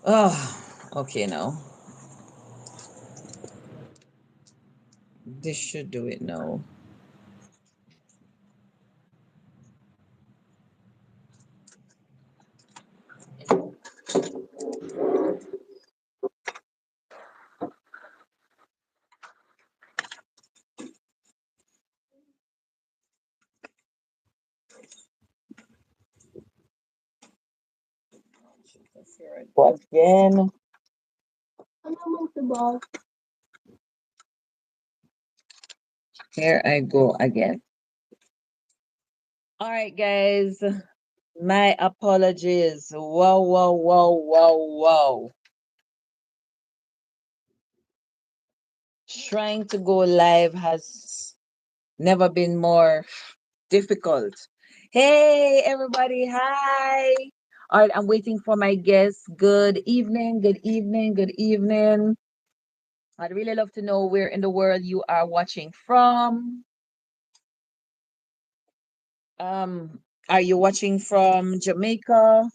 Oh, okay, now this should do it now. Here I go again. Here I go again. All right, guys. My apologies. Wow, wow, wow, wow, wow. Trying to go live has never been more difficult. Hey, everybody. Hi. All right, I'm waiting for my guests. Good evening, good evening, good evening. I'd really love to know where in the world you are watching from. Are you watching from Jamaica?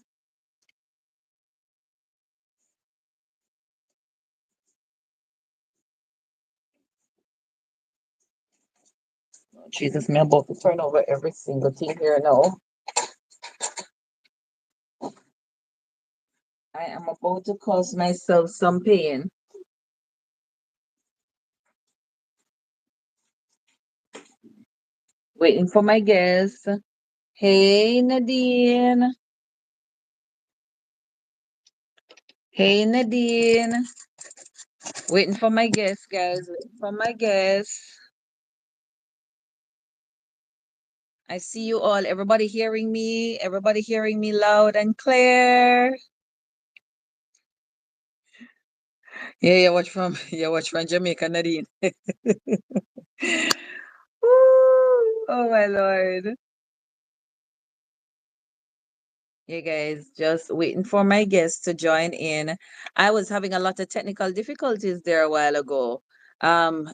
Jesus, me about to turn over every single thing here now. I am about to cause myself some pain. Waiting for my guest. Hey, Nadine. Hey, Nadine. Waiting for my guest, guys. Waiting for my guest. I see you all. Everybody hearing me? Everybody hearing me loud and clear? Yeah, yeah, watch from yeah, watch from Jamaica, Nadine. Woo! Oh my Lord. Yeah, guys, just waiting for my guests to join in. I was having a lot of technical difficulties there a while ago.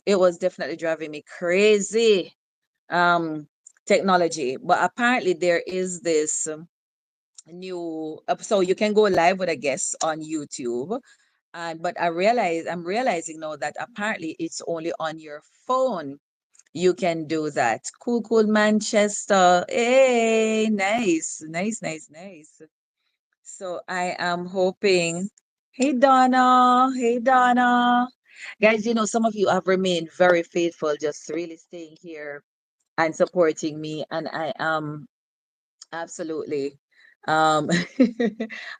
It was definitely driving me crazy. Um, Technology, but apparently there is this new so you can go live with a guest on YouTube. And but I'm realizing now that apparently it's only on your phone you can do that. Cool, cool, Manchester. Hey, nice, nice, nice, nice. So I am hoping. Hey, Donna. Hey, Donna. Guys, some of you have remained very faithful, just really staying here and supporting me. And I am absolutely. Um,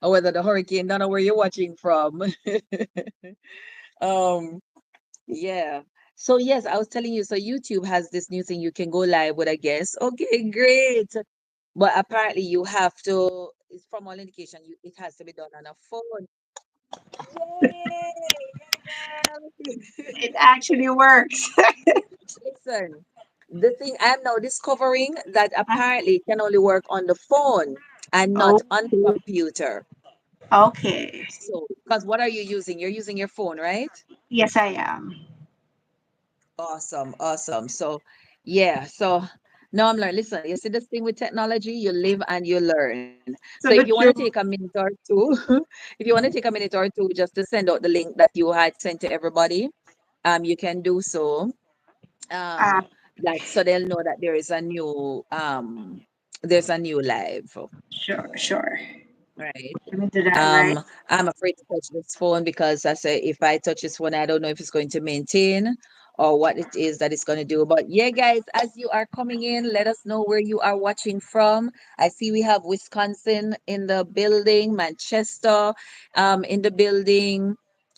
whether the hurricane, don't know where you're watching from. um, yeah. So yes, I was telling you, so YouTube has this new thing you can go live with a guest. Okay, great. But apparently you have to, it's from all indication, it has to be done on a phone. Yay! It actually works. Listen, the thing I'm now discovering that apparently it can only work on the phone and not Oh, on the computer. okay. So, because what are you using? You're using your phone, right? Yes, I am. Awesome, awesome. So, yeah, so now I'm learning. Listen, you see this thing with technology, you live and you learn. So, if you So want to take a true. minute or two, if you want to take a minute or two just to send out the link that you had sent to everybody, you can do so. Uh, Like so they'll know that there's a new live, sure, sure. right? Let me do that right. I'm afraid to touch this phone because I say if I touch this phone, I don't know if it's going to maintain or what it is that it's going to do. But yeah, guys, as you are coming in, let us know where you are watching from. I see we have Wisconsin in the building, Manchester in the building,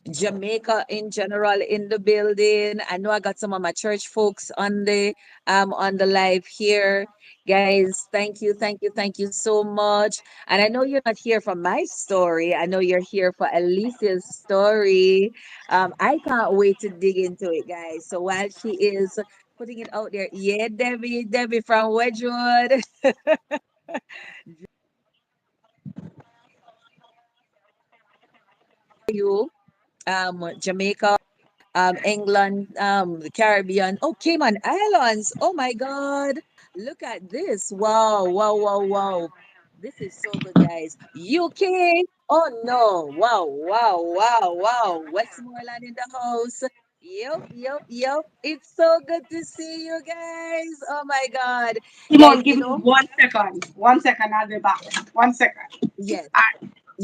Jamaica in general in the building. I know I got some of my church folks on the live here. Guys, thank you, thank you, thank you so much. And I know you're not here for my story. I know you're here for Alicia's story. I can't wait to dig into it, guys. So while she is putting it out there, yeah, Debbie from Wedgwood, you, Jamaica, England, the Caribbean, oh, Cayman Islands. Oh my God, look at this! Wow, wow, wow, wow. This is so good, guys. UK. Oh no. Wow, wow, wow, wow. Westmoreland in the house. Yep, yep, yep. It's so good to see you guys. Oh my God. Guys, Simone, give me 1 second. 1 second, I'll be back. 1 second. yes.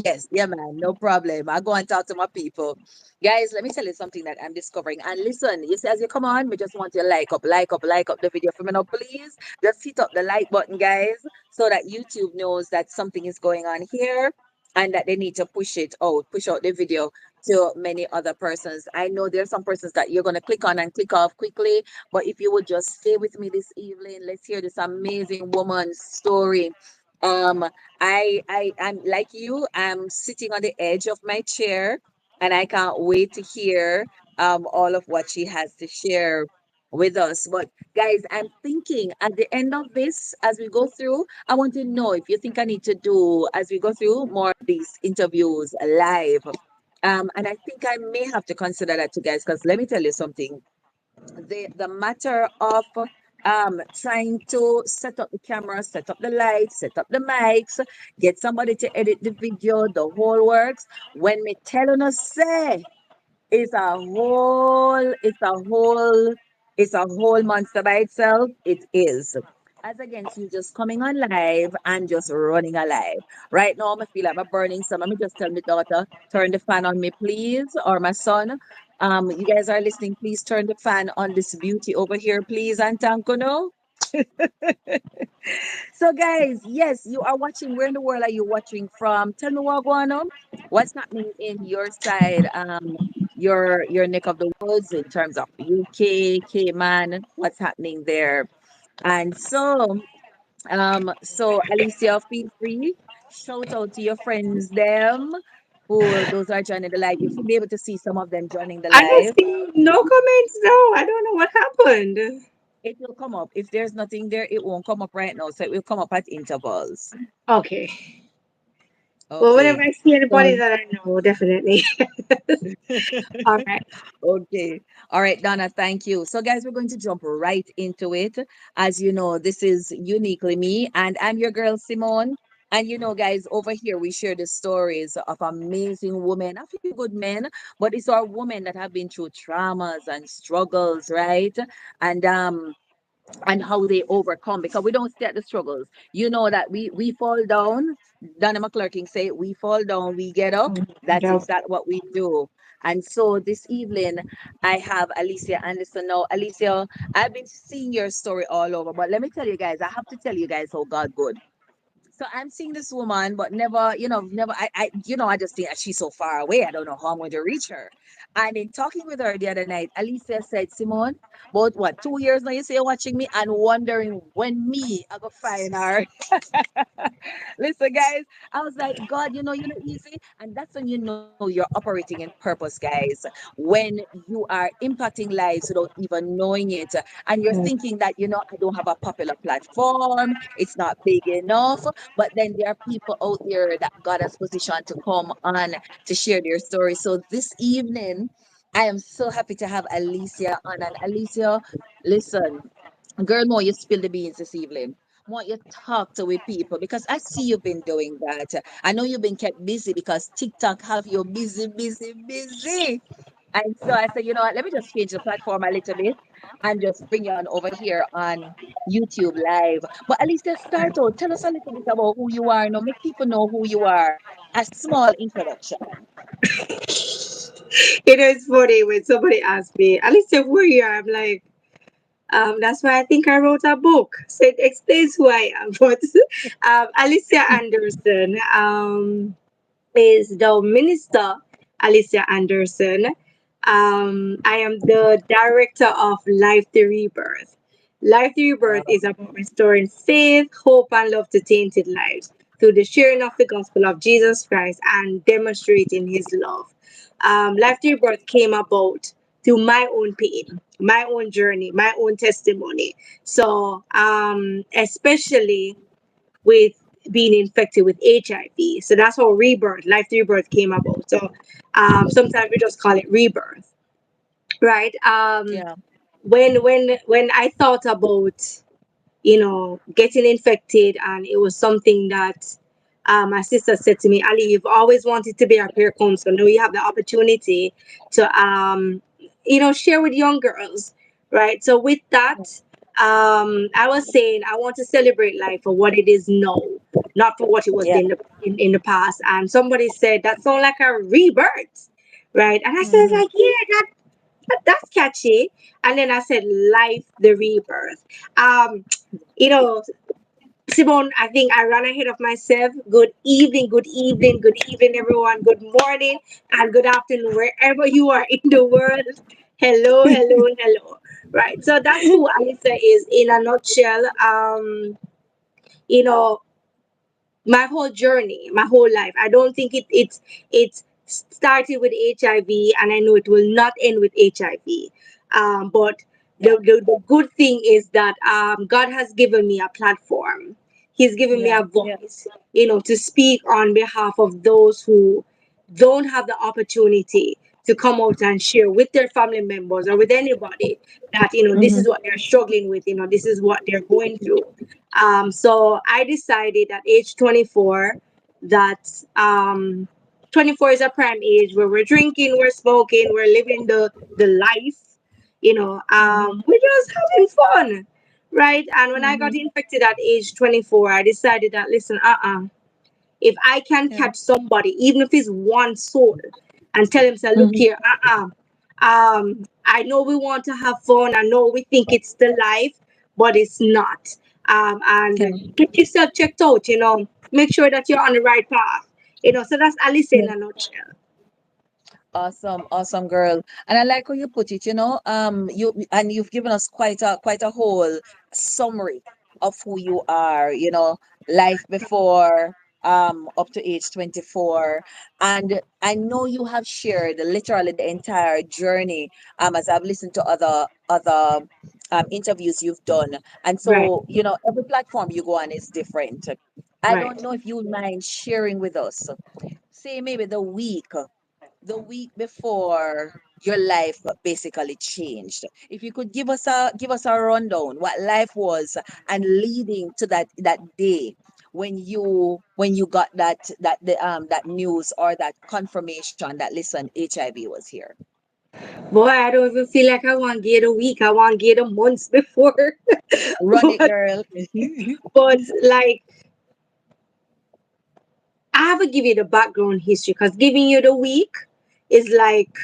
Yes, yeah, man, no problem. I go and talk to my people. Guys, let me tell you something that I'm discovering. And listen, you see, as you come on, we just want you to like up the video for me now, please. Just hit up the like button, guys, so that YouTube knows that something is going on here and that they need to push out the video to many other persons. I know there's some persons that you're going to click on and click off quickly, but if you would just stay with me this evening, let's hear this amazing woman's story. Um, I'm like you, I'm sitting on the edge of my chair and I can't wait to hear all of what she has to share with us. But guys, I'm thinking at the end of this, as we go through, I want to know if you think I need to do as we go through more of these interviews live. And I think I may have to consider that too, guys, because let me tell you something, the matter of trying to set up the camera, set up the lights, set up the mics, get somebody to edit the video, the whole works. When me telling us say it's a whole monster by itself. It is. As against you just coming on live and just running a live. Right now, I feel like I'm burning some. Let me just tell my daughter, turn the fan on me, please, or my son. You guys are listening. Please turn the fan on this beauty over here, please, and Tankono. So, guys, yes, you are watching. Where in the world are you watching from? Tell me what going on. What's happening in your side, your neck of the woods in terms of UK, Cayman? What's happening there? And so Alicia, feel free. Shout out to your friends, them who those are joining the live. You should be able to see some of them joining the I don't live. see no comments though. I don't know what happened. It will come up. If there's nothing there, it won't come up right now. So it will come up at intervals. Okay. Well, whenever Okay. I see anybody So that I know, definitely. All right. okay. All right, Donna, thank you. So, guys, we're going to jump right into it. As you know, this is uniquely me, and I'm your girl, Simone. And you know, guys, over here we share the stories of amazing women, a few good men, but it's our women that have been through traumas and struggles, right? And and how they overcome because we don't stay at the struggles. You know that we fall down. Donna McClurkin say we fall down, we get up. That's Yep. exactly what we do. And so this evening I have Alicia Anderson. Now, Alicia, I've been seeing your story all over, but let me tell you guys, I have to tell you guys how God good. So I'm seeing this woman, but never, never. I just think that she's so far away. I don't know how I'm going to reach her. And in talking with her the other night, Alicia said, Simone, about what, 2 years now you say you're watching me and wondering when me I go find her. Listen, guys, I was like, God, you know, easy. And that's when you know you're operating in purpose, guys. When you are impacting lives without even knowing it. And you're thinking that, I don't have a popular platform. It's not big enough. But then there are people out there that God has positioned to come on to share their story. So this evening, I am so happy to have Alicia on. And Alicia, listen, girl, more you spill the beans this evening. Want you talk to with people because I see you've been doing that. I know you've been kept busy because TikTok have you busy, busy, busy. And so I said, you know what, let me just change the platform a little bit and just bring you on over here on YouTube live. But at least just start out. Tell us a little bit about who you are. Make people know who you are. A small introduction. You know, it's funny when somebody asks me, Alicia, who are you? I'm like, that's why I think I wrote a book. So it explains who I am. But Alicia Anderson is the minister, Alicia Anderson. I am the director of Life to Rebirth. Life to Rebirth Wow. is about restoring faith, hope, and love to tainted lives through the sharing of the gospel of Jesus Christ and demonstrating his love. Life to Rebirth came about through my own pain, my own journey, my own testimony. So, especially with being infected with HIV. So that's how rebirth, life to rebirth came about. So sometimes we just call it rebirth, right? Yeah. When I thought about, getting infected, and it was something that My sister said to me, Ali, you've always wanted to be a peer counselor. Now you have the opportunity to, share with young girls, right? So with that, I was saying I want to celebrate life for what it is now, not for what it was Yeah. in the past. And somebody said that sounds like a rebirth, right? And I said, Mm-hmm. like, yeah, that's catchy. And then I said, life, the rebirth. Um, you know, Simone, I think I ran ahead of myself. Good evening, everyone. Good morning and good afternoon, wherever you are in the world. Hello, hello, hello. Right. So that's who Alisa is in a nutshell. You know, my whole journey, my whole life. I don't think it's started with HIV, and I know it will not end with HIV. But Yeah. the good thing is that God has given me a platform. He's given me Yeah. a voice, to speak on behalf of those who don't have the opportunity to come out and share with their family members or with anybody that this Mm-hmm. is what they're struggling with, this is what they're going through. So I decided at age 24 that 24 is a prime age where we're drinking, we're smoking, we're living the life, Mm-hmm. we're just having fun, right? And when I got Mm-hmm. infected at age 24, I decided that, listen, if I can Yeah. catch somebody, even if it's one soul, and tell him, say, look Mm-hmm. here, I know we want to have fun. I know we think it's the life, but it's not. And get yourself checked out, make sure that you're on the right path. So that's Alice Yeah. in a nutshell. Awesome, awesome girl. And I like how you put it, you've given us quite a whole summary of who you are, life before up to age 24. And I know you have shared literally the entire journey as I've listened to other interviews you've done. And Right, so, every platform you go on is different. I right. don't know if you would mind sharing with us, say maybe the week before your life basically changed. If you could give us a rundown what life was and leading to that day when you got that news or that confirmation that listen, HIV was here. Boy, I don't even feel like I want to get a week. I want to get a month before. Run it, but girl. but like I haven't given you the background history because giving you the week is like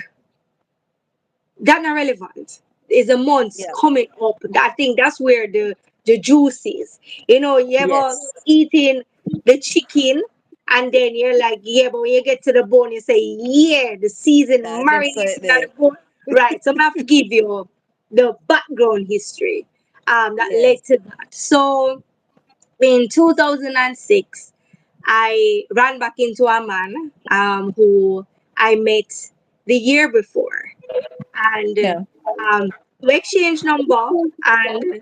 that not relevant. It's a month Yeah. coming up. I think that's where the juice is. You ever Yes. eating the chicken and then you're like, yeah, but when you get to the bone, you say, yeah, the season That just so it marinating on there. the bone. Right. So I'm gonna have to give you the background history that Yes. led to that. So in 2006, I ran back into a man who I met the year before, and Yeah. we exchanged number, and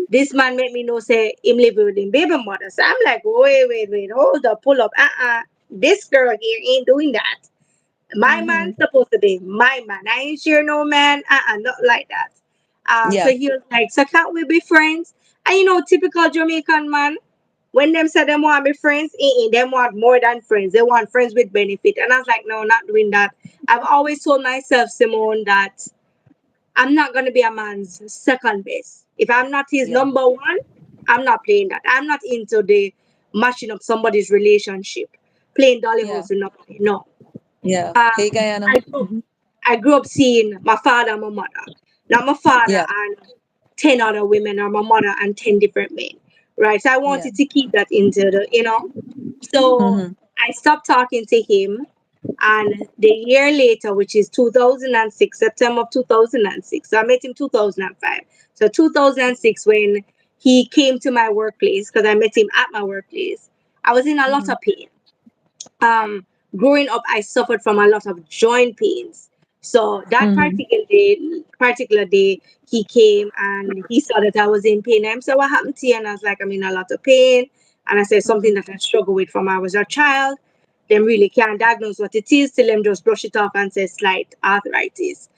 this man made me know say him living with him baby mother. So I'm like, wait, hold up, pull up, this girl here ain't doing that. My Mm-hmm. man's supposed to be my man. I ain't sure no man, not like that. So Yeah. he was like, so can't we be friends? And typical Jamaican man, when them say them want to be friends, them want more than friends. They want friends with benefit. And I was like, no, not doing that. I've always told myself, Simone, that I'm not gonna be a man's second base. If I'm not his Yeah. number one, I'm not playing that. I'm not into the matching up somebody's relationship, playing dolly Yeah. house with nobody. No. Yeah. Hey, Guyana. I grew, I grew up seeing my father and my mother. Not my father Yeah. and 10 other women or my mother and 10 different men. Right. So I Yeah. wanted to keep that into the. So Mm-hmm. I stopped talking to him. And the year later, which is 2006, September of 2006, so I met him 2005. So 2006, when he came to my workplace, because I met him at my workplace, I was in a lot Mm-hmm. of pain. um Growing up, I suffered from a lot of joint pains. So that Mm-hmm. particular day he came and he saw that I was in pain. I said, what happened to you? And I was like, I'm in a lot of pain. And I said, something Mm-hmm. that I struggle with from I was a child. Them really can't diagnose what it is till them just brush it off and say slight arthritis.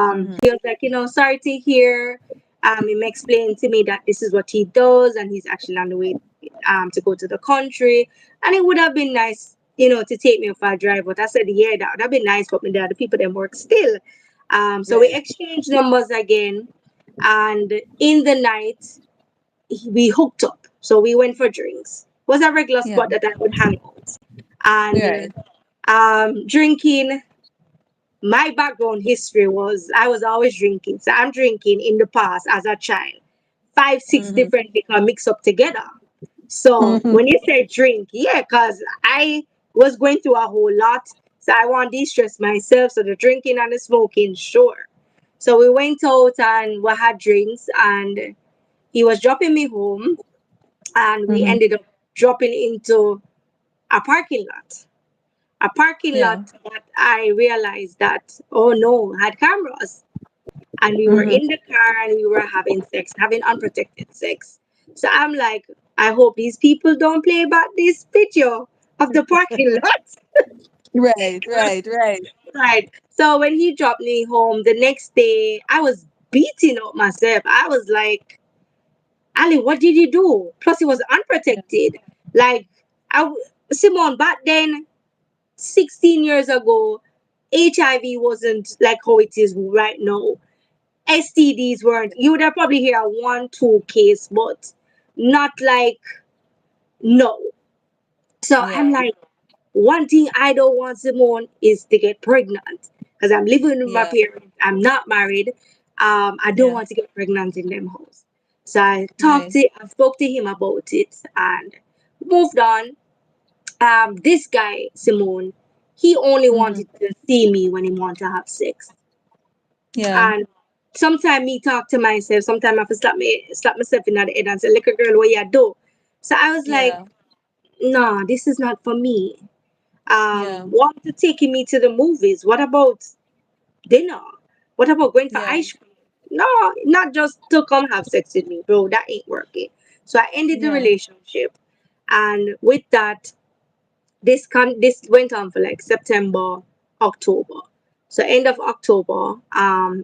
Mm-hmm. He was like, sorry to hear. He explained to me that this is what he does and he's actually on the way. to go to the country, and it would have been nice, to take me for a drive. But I said, yeah, that would have been nice, but me there, the people them work still. So we Right. exchanged numbers again, and in the night we hooked up. So we went for drinks. It was a regular Yeah. spot that I would hang out, and Right. drinking. My background history was I was always drinking. So I'm drinking in the past as a child. Five, six Mm-hmm. different liquor mixed up together. So when you say drink, yeah, because I was going through a whole lot. So I want to de-stress myself. So the drinking and the smoking, sure. So we went out and we had drinks, and he was dropping me home, and we Mm-hmm. ended up dropping into a parking lot. A parking Yeah. lot that I realized that, oh no, had cameras. And we were Mm-hmm. in the car and we were having sex, having unprotected sex. So I'm like, I hope these people don't play back this video of the parking lot. Right. Right. Right. Right. So when he dropped me home the next day, I was beating up myself. I was like, Ali, what did you do? Plus, it was Yeah. unprotected. Like, Simone, back then, 16 years ago, HIV wasn't like how it is right now. STDs weren't. You would have probably hear a one, two case, but not like no. So I'm Yeah. like, one thing I don't want, Simone, is to get pregnant because I'm living with my Yeah. parents. I'm not married. I don't Yeah. want to get pregnant in them house. So Right. I spoke to him about it and moved on. This guy, Simone, he only Mm-hmm. wanted to see me when he wanted to have sex. Yeah. And sometimes me talk to myself, sometimes I have to slap myself in the head and say, "Look, girl, what you do?" So I was like, Yeah. "Nah, this is not for me." Yeah. Want to taking me to the movies? What about dinner? What about going for Yeah. ice cream? No, not just to come have sex with me, bro. That ain't working. So I ended the Yeah. relationship, and with that, this went on for like September, October. So end of October,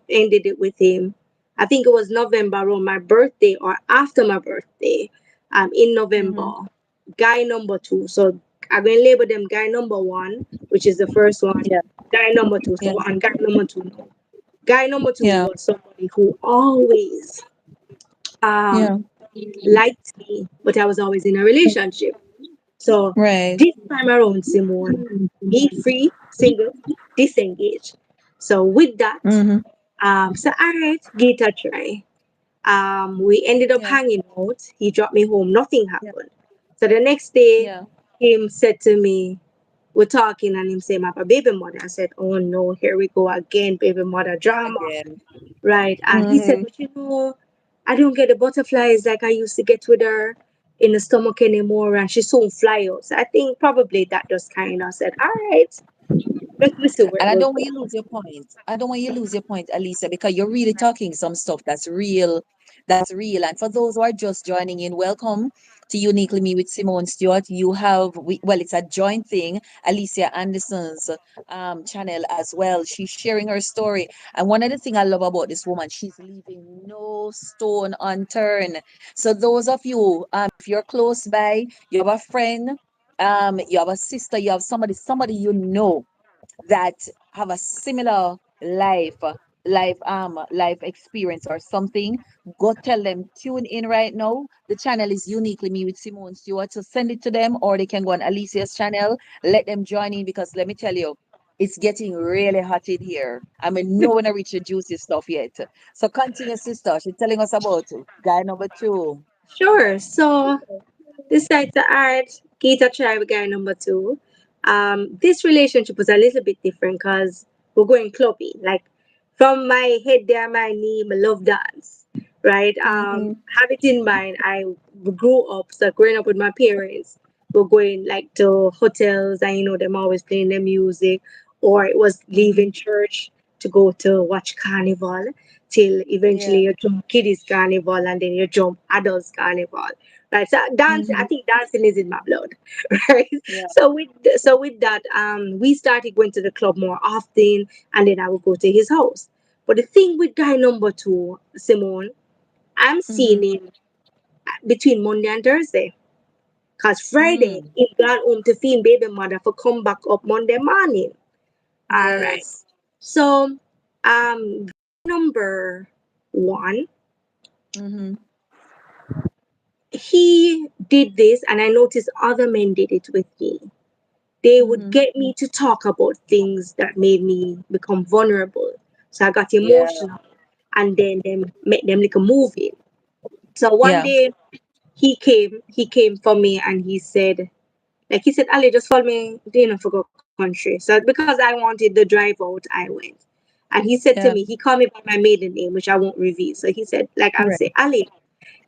ended it with him. I think it was November on my birthday or after my birthday. In Mm-hmm. November, guy number two. So I'm gonna label them guy number one, which is the first one. Yeah. Guy number two. So Yeah. one guy number two. No. Guy number two Yeah. was somebody who always um Yeah. liked me, but I was always in a relationship. So Right. this time around, Simone, me free, single, disengaged. So with that, Mm-hmm. so all right, give it a try. We ended up Yeah. hanging out. He dropped me home. Nothing Yeah. happened. So the next day, Yeah. him said to me, we're talking, and him say, "My baby mother." I said, "Oh no, here we go again, baby mother drama." Again. Right. And he said, Mm-hmm. "But I don't get the butterflies like I used to get with her in the stomach anymore, and she soon fly out." So I think probably that just kind of said, "All right, let's see where And it I will don't want go." you to lose your point. I don't want you to lose your point, Alisa, because you're really talking some stuff that's real. That's real. And for those who are just joining in, welcome to Uniquely Me with Simone Stewart. Well, it's a joint thing. Alicia Anderson's channel as well. She's sharing her story. And one of the things I love about this woman, she's leaving no stone unturned. So those of you, if you're close by, you have a friend, you have a sister, you have somebody you know that have a similar life experience or something, go tell them, tune in right now. The channel is Uniquely Me with Simone Stewart, so send it to them, or they can go on Alicia's channel. Let them join in, because let me tell you, it's getting really hot in here. I mean, no one reached the juicy stuff yet. So continue, sister. She's telling us about guy number two. Sure. So decided to add Gita try with guy number two. This relationship was a little bit different because we're going clubbing. Like from my head there, my knee, my love dance. Right. Mm-hmm. Have it in mind. I grew up, so growing up with my parents, we're going like to hotels, and them always playing their music, or it was Mm-hmm. leaving church to go to watch carnival till eventually Yeah. you jump kiddies carnival and then you jump adults carnival. Right. So dance, I Mm-hmm. think dancing is in my blood. Right. Yeah. So with that, we started going to the club more often, and then I would go to his house. But the thing with guy number two, Simone, I'm seeing Mm-hmm. him between Monday and Thursday. Cause Friday Mm. he gone home to feed baby mother for come back up Monday morning. All right. Yes. So number one, Mm-hmm. he did this and I noticed other men did it with me. They would Mm-hmm. get me to talk about things that made me become vulnerable. So I got Yeah. emotional and then them make them like a movie. So one Yeah. day he came for me and he said, like he said, Ali, just follow me, for go country. So because I wanted the drive out, I went. And he said to me, Yeah. he called me by my maiden name, which I won't reveal. So he said, like I would say, Right. Ali,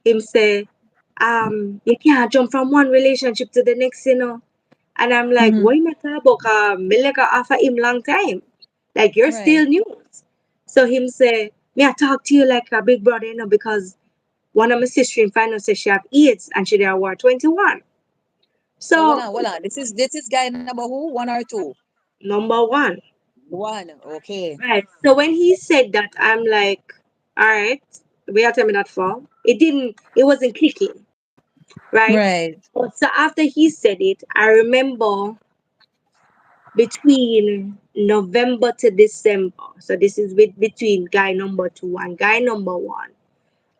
him say, you can't jump from one relationship to the next. And I'm like, Mm-hmm. why am I talking about me like offer him long time? Like you're Right. still news. So him say, me I talk to you like a big brother, because one of my sister in finance says she have AIDS and she there war 21. So hold So on, hold on. This is guy number who? One or two? number one. One. Okay. Right. So when he said that, I'm like, all right, we are telling me that for. It wasn't clicking, right? Right. But so after he said it, I remember between November to December. So this is between guy number two and guy number one.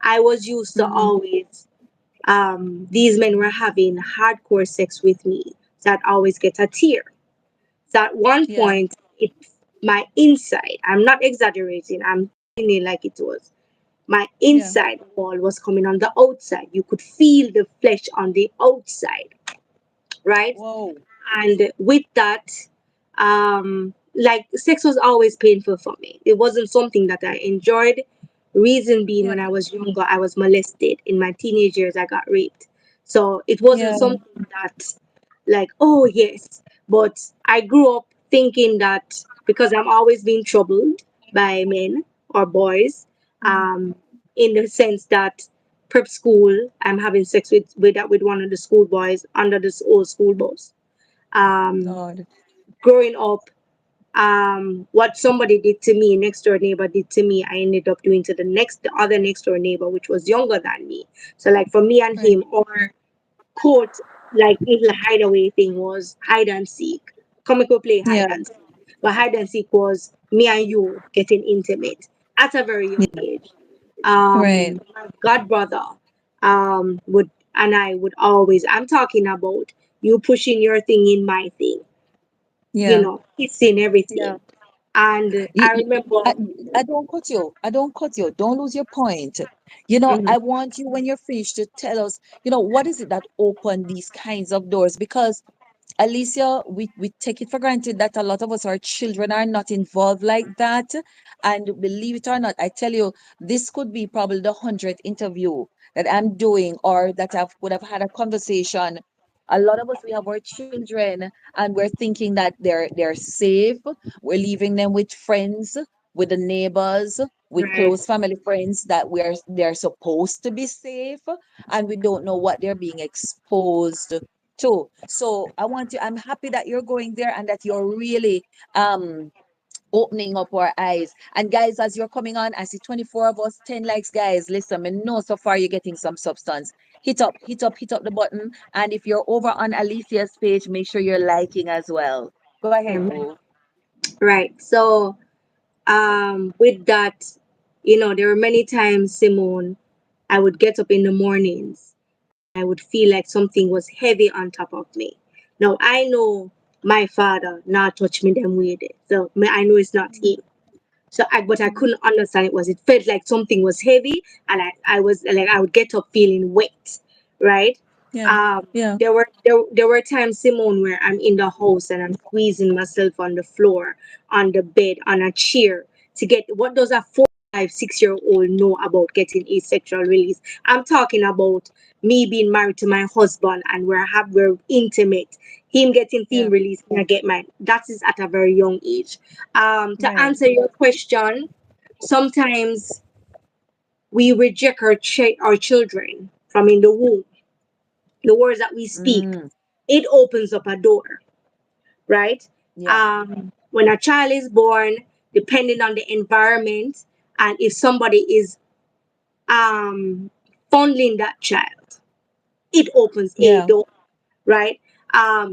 I was used to Mm-hmm. always, these men were having hardcore sex with me. So I'd always get a tear. So at one Yeah. point, my inside, I'm not exaggerating, I'm telling it like it was. My Yeah. inside wall was coming on the outside. You could feel the flesh on the outside, right? Whoa. And with that, like sex was always painful for me. It wasn't something that I enjoyed. Reason being, Yeah. when I was younger, I was molested. In my teenage years, I got raped. So it Yeah. wasn't something that, like, oh yes. But I grew up thinking that because I'm always being troubled by men or boys, Mm. in the sense that prep school, I'm having sex with one of the schoolboys under this old school bus. um, Lord. Growing up, what somebody did to me, next door neighbor did to me, I ended up doing to the other next door neighbor, which was younger than me. So like for me and Right. him, our quote, like little hideaway thing was hide and seek. Come we play Yeah. hide and seek. But hide and seek was me and you getting intimate at a very young Yeah. age. Right. My god brother would and I would always, I'm talking about you pushing your thing in my thing, Yeah. kissing Yeah. everything. And You, I you, remember, I, I don't cut you. I don't cut you. Don't lose your point. I mhm, want you when you're finished to tell us, what is it that opened these kinds of doors? Because Alicia, we take it for granted that a lot of us, our children, are not involved like that. And believe it or not, I tell you, this could be probably the 100th interview that I'm doing or that I would have had a conversation. A lot of us, we have our children and we're thinking that they're safe. We're leaving them with friends, with the neighbors, with right, close family friends that they're supposed to be safe, and we don't know what they're being exposed too. So I'm happy that you're going there and that you're really opening up our eyes. And guys, as you're coming on, I see 24 of us, 10 likes, guys. Listen, I know so far you're getting some substance. Hit up the button. And if you're over on Alicia's page, make sure you're liking as well. Go ahead, mhm, boo. right. So with that, there were many times, Simone, I would get up in the mornings and I would feel like something was heavy on top of me. Now I know my father not touch me them with it, so I know it's not him. So but I Mhm. couldn't understand it was. It felt like something was heavy, and I was like I would get up feeling wet, right? Yeah. Yeah. There were times, Simone, where I'm in the house and I'm squeezing myself on the floor, on the bed, on a chair to get what does a 4, 5, 6 year old know about getting asexual release? I'm talking about me being married to my husband and we're intimate. Him getting Yeah. theme release and I get mine. That is at a very young age. To Right. answer your question, sometimes we reject our children from in the womb. The words that we speak, Mm. it opens up a door, right? Yeah. When a child is born, depending on the environment, and if somebody is um, fondling that child, it opens a Yeah. door. right?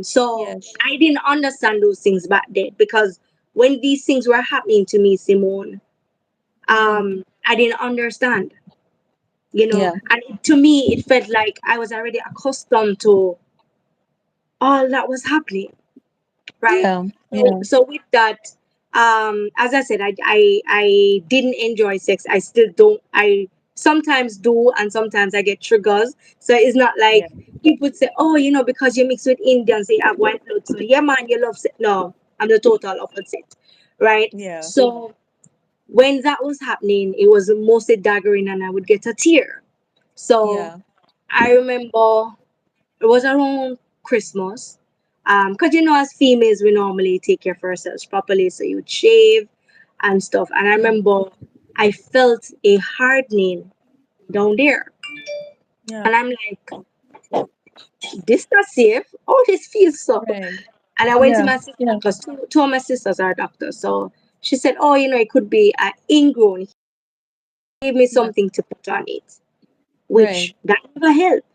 So Yes. I didn't understand those things back then, because when these things were happening to me, Simone, Mm-hmm. I didn't understand, you know. Yeah. And to me, it felt like I was already accustomed to all that was happening, right? Yeah. So, Yeah. so with that, as I said, I didn't enjoy sex. I still don't. I sometimes do, and sometimes I get triggers. So it's not Yeah. like people say, oh, because you mix with Indians, you have white blood. So yeah, man, you love sex. No, I'm the total opposite, right? Yeah. So when that was happening, it was mostly daggering, and I would get a tear. So Yeah. I remember it was around Christmas. Because as females, we normally take care of ourselves properly, so you would shave and stuff. And I Yeah. remember I felt a hardening down there, Yeah. and I'm like, "This not safe. Oh, this feels so." Right. And I went to Yeah. my sister, Yeah. because two of my sisters are doctors, so she said, "Oh, it could be an ingrown." Gave me Yeah. something to put on it, Right. which that never helped.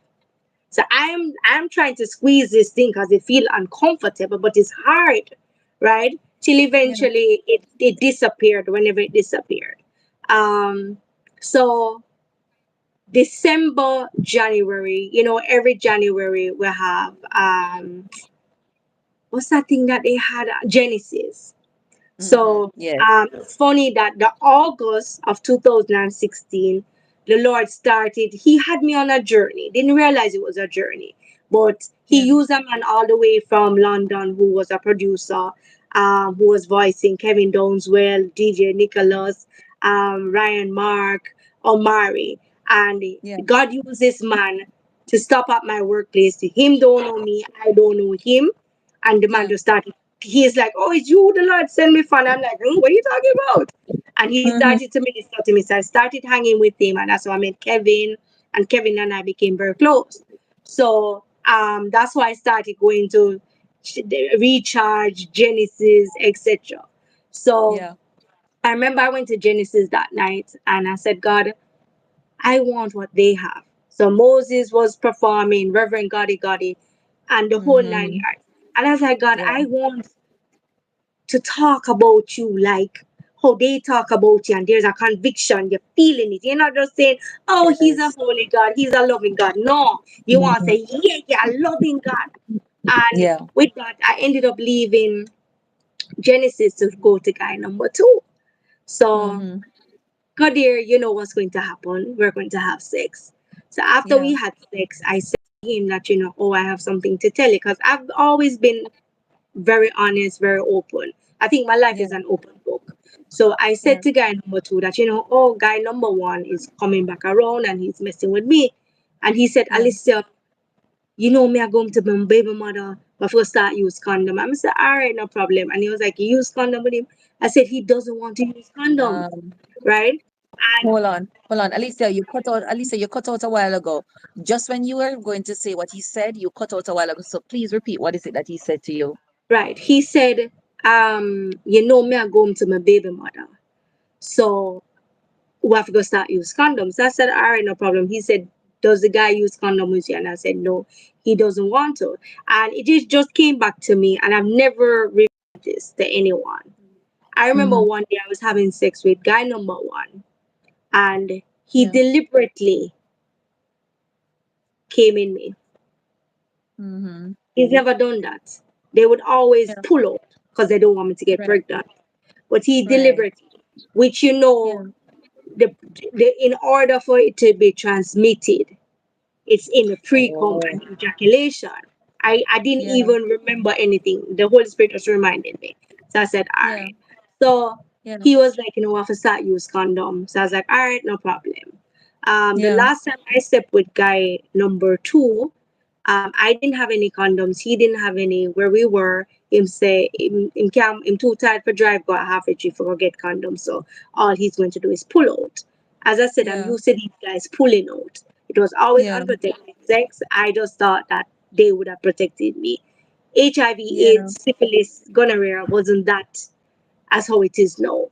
So I'm trying to squeeze this thing because it feel uncomfortable, but it's hard, right? Till Yeah. eventually it disappeared whenever it disappeared. Um, so December, January, every January we have what's that thing that they had? Genesis. Mm-hmm. So Yes. it's funny that the August of 2016, the Lord started, He had me on a journey. Didn't realize it was a journey, but He Yeah. used a man all the way from London who was a producer, who was voicing Kevin Downswell, DJ Nicholas, Ryan Mark, Omari. And Yeah. God used this man to stop at my workplace. Him don't know me, I don't know him. And the man Yeah. just started, he's like, "Oh, it's you, the Lord send me fun." I'm like, "What are you talking about?" And he Mm-hmm. started to minister to me. So I started hanging with him, and that's how I met Kevin. And Kevin and I became very close. So that's why I started going to the Recharge, Genesis, etc. So Yeah. I remember I went to Genesis that night, and I said, "God, I want what they have." So Moses was performing, Reverend Gotti Gotti, and the whole nine Mm-hmm. yards. And I was like, "God, Yeah. I want to talk about you like how they talk about you, and there's a conviction, you're feeling it. You're not just saying, oh, he's a Yes. holy God, he's a loving God. No, you want to Mm-hmm. say, yeah, you're a loving God." And Yeah. with that, I ended up leaving Genesis to go to guy number two. So, Mm-hmm. God, dear, you know what's going to happen. We're going to have sex. So, after we Yeah. had sex, I said to him that, oh, I have something to tell you, because I've always been very honest, very open. I think my life Yeah. is an open book. So I said Yeah. to guy number two that, oh, guy number one is coming back around and he's messing with me. And he said, Yeah. "Alicia, me, I going to my baby mother, but first start use condom." I said, "All right, no problem." And he was like, "You use condom with him?" I said, "He doesn't want to use condom," Um, right? And hold on. Hold on. Alicia, you cut out a while ago. Just when you were going to say what he said, you cut out a while ago. So please repeat what is it that he said to you? right, he said, me, I going to my baby mother. So we have to go start use condoms. I said, all right, no problem. He said, does the guy use condom with you? And I said, no, he doesn't want to. And it just came back to me, and I've never repeated this to anyone. I remember Mm-hmm. one day I was having sex with guy number one, and he Yeah. deliberately came in me. Mm-hmm. He's never done that. They would always Yeah. pull out because they don't want me to get Right. pregnant. But he Right. deliberately, which Yeah. in order for it to be transmitted, it's in the pre-com Oh. and ejaculation. I didn't Yeah. even remember anything. The Holy Spirit just reminded me. So I said, all Yeah. right. So Yeah. he was like, I have to start use condom. So I was like, all right, no problem. The Yeah. last time I slept with guy number two, I didn't have any condoms. He didn't have any. Where we were, him say, him too tired for drive, got halfway trip for go get condoms. So all he's going to do is pull out. As I said, I'm Yeah. used to these guys pulling out. It was always Yeah. unprotected sex. I just thought that they would have protected me. HIV, Yeah. AIDS, syphilis, gonorrhea wasn't that as how it is now,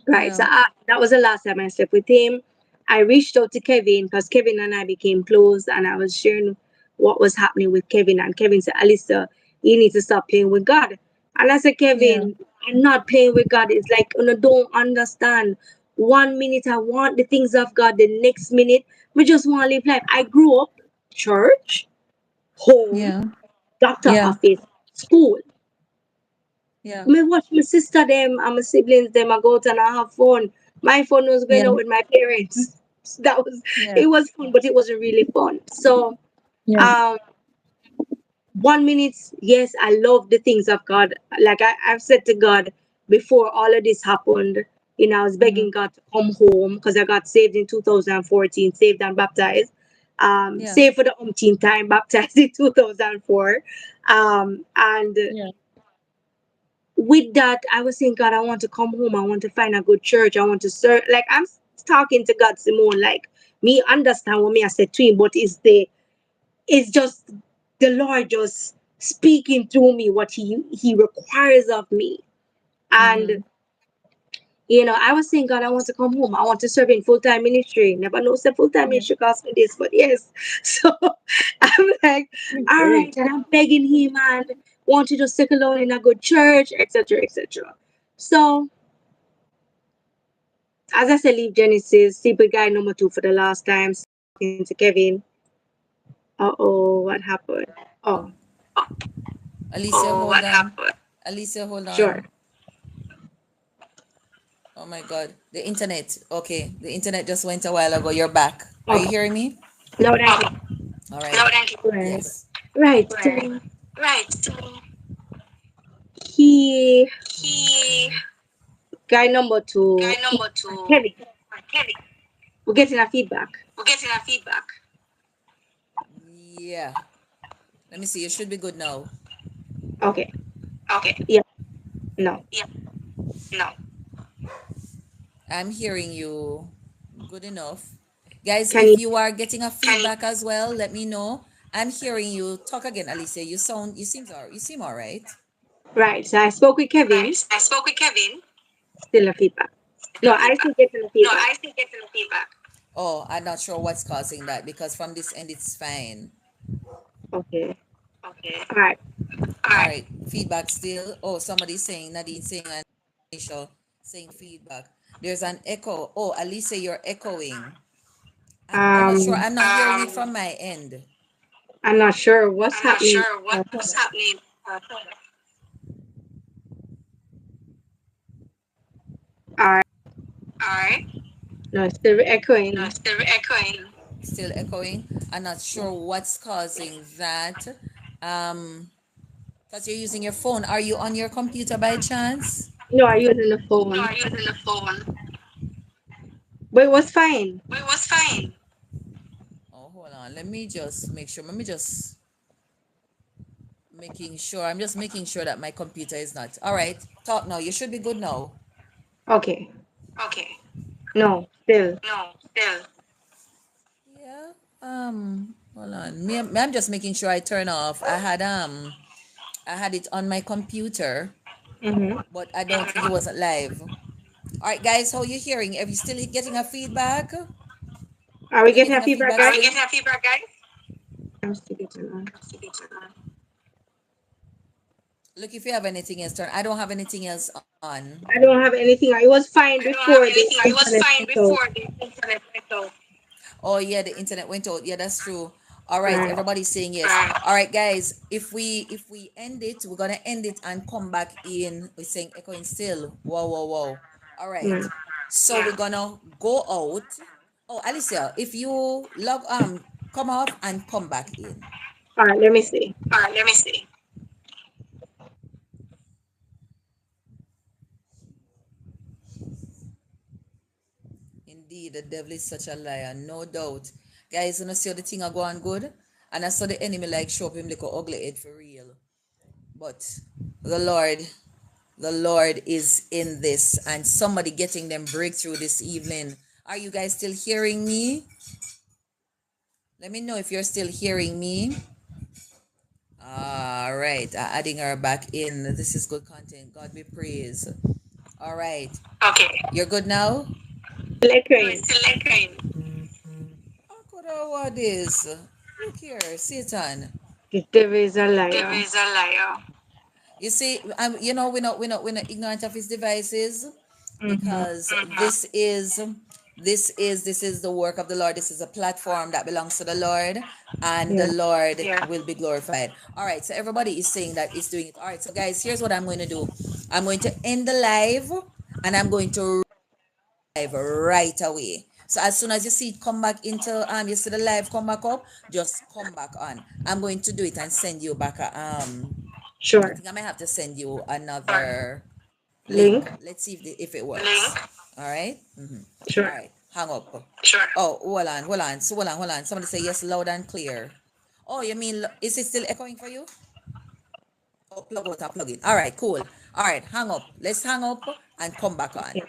right? So Yeah. that was the last time I slept with him. I reached out to Kevin because Kevin and I became close, and I was sharing what was happening with Kevin. And Kevin said, Alistair, you need to stop playing with God. And I said, Yeah. Kevin, I'm not playing with God. It's like, you know, don't understand. 1 minute I want the things of God, the next minute we just want to live life. I grew up church, home, Yeah. doctor Yeah. office, school. Yeah. Me watch my sister them and my siblings them. I go out and I have fun. My fun was going Yeah. out with my parents. That was Yeah. it was fun, but it wasn't really fun. So Yeah. um 1 minute, yes, I love the things of God. Like I've said to God before all of this happened, you know, I was Mm-hmm. begging God to come home because I got saved in 2014, saved and baptized. Yeah. Saved for the umpteenth time, baptized in 2004. And Yeah. with that, I was saying, God, I want to come home. I want to find a good church. I want to serve. Like I'm talking to God, Simone. Like me understand what me I said to him, but it's just the Lord just speaking through me what He requires of me. Mm-hmm. And I was saying, God, I want to come home. I want to serve in full time ministry. Never know say full time Yeah. ministry cost me this, but yes. So I'm like, That's all great. right, and I'm begging him and want to just settle down in a good church, etc., etc. So as I said, leave Genesis, sleep with guy number two for the last time, talking to Kevin. Uh-oh, what happened? Oh, Alicia, hold what on. happened? Alicia, hold Sure. on. Oh my God. The internet. Okay. The internet just went a while ago. You're back. Are you Okay. hearing me? No, thank you. All right. Right. Yes. Right. So he, guy number two, Kevin, we're getting a feedback. Yeah. Let me see. You should be good now. Okay. Yeah. No. I'm hearing you good enough. Guys, Can if you? you are getting a feedback as well, let me know. I'm hearing you. Talk again, Alicia. You seem all right. Right. So I spoke with Kevin. Still a feedback. No, I still getting a feedback. Oh, I'm not sure what's causing that because from this end it's fine. Okay. All right. All right, feedback still. Oh, somebody's saying Nadine saying and Michelle saying feedback. There's an echo. Oh, Alicia, you're echoing. I'm not sure. Um, I'm not hearing it from my end. I'm not sure what's happening. All right. No, it's still echoing. Still echoing. I'm not sure what's causing that. Um, because you're using your phone. Are you on your computer by chance? No, I'm using the phone, but it was fine. Oh, hold on. Let me just make sure. Let me just making sure. I'm just making sure that my computer is not. All right. Talk now. You should be good now. Okay. No, still. Yeah. Hold on. I'm just making sure I turn off. I had it on my computer, Mm-hmm. but I don't think it wasn't live. All right, guys, how you hearing? Are you still getting a feedback? Are we You're getting a getting a feedback, feedback guys? still? I'm still getting one. Look, if you have anything else, turn. I don't have anything else on. I don't have anything. It was fine before the internet went out. Oh yeah, the internet went out. Yeah, that's true. All right, Right. everybody's saying yes. All right, guys, if we end it, we're gonna end it and come back in. We're saying echoing still. Whoa, whoa, whoa. All right. Right. So we're gonna go out. Oh, Alicia, if you come off and come back in. All right. Let me see. Indeed, the devil is such a liar, no doubt. Guys, you know see how the thing are going good? And I saw the enemy like show up him like a ugly head for real. But the Lord, the Lord is in this and somebody getting them breakthrough this evening. Are you guys still hearing me? Let me know if you're still hearing me. All right, adding her back in. This is good content. God be praised. All right. You're good now? Still echoing. I could have what is. Look here, Satan. The devil is a The devil liar. is a liar. You see, we're not ignorant of his devices, Mm-hmm. because this is the work of the Lord. This is a platform that belongs to the Lord, and the Yeah. Lord will be glorified. All right, so everybody is saying that it's doing it. All right, so guys, here's what I'm going to do. I'm going to end the live, and I'm going to live right away. So as soon as you see it come back into you see the live come back up, just come back on. I'm going to do it and send you back I Sure. think I may have to send you another link. Link. Let's see if it works. Link. All right. All Sure. right. Hang up. Sure. Oh, hold on. So hold on. Somebody say yes, loud and clear. Oh, you mean is it still echoing for you? Oh, plug out and plug in. All right, cool. All right, hang up. Let's hang up and come back on. Yeah.